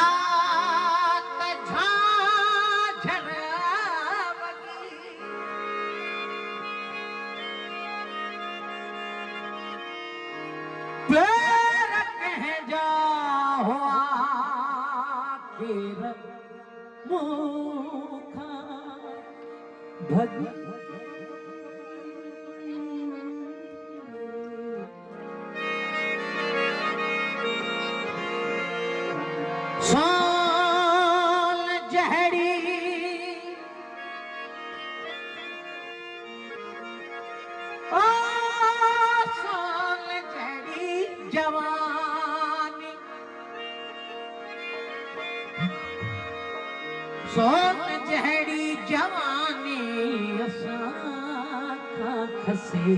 रात झांझर वगी पैर कह जा हुआ आखिर मुखा भग सोल जहरी ओ सोल जहरी जवानी सोल जहरी जवानी असा खसे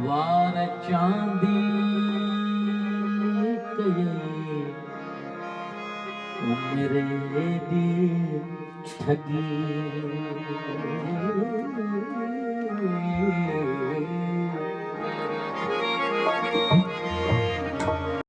वार चांदी कये उमरे दी ठगी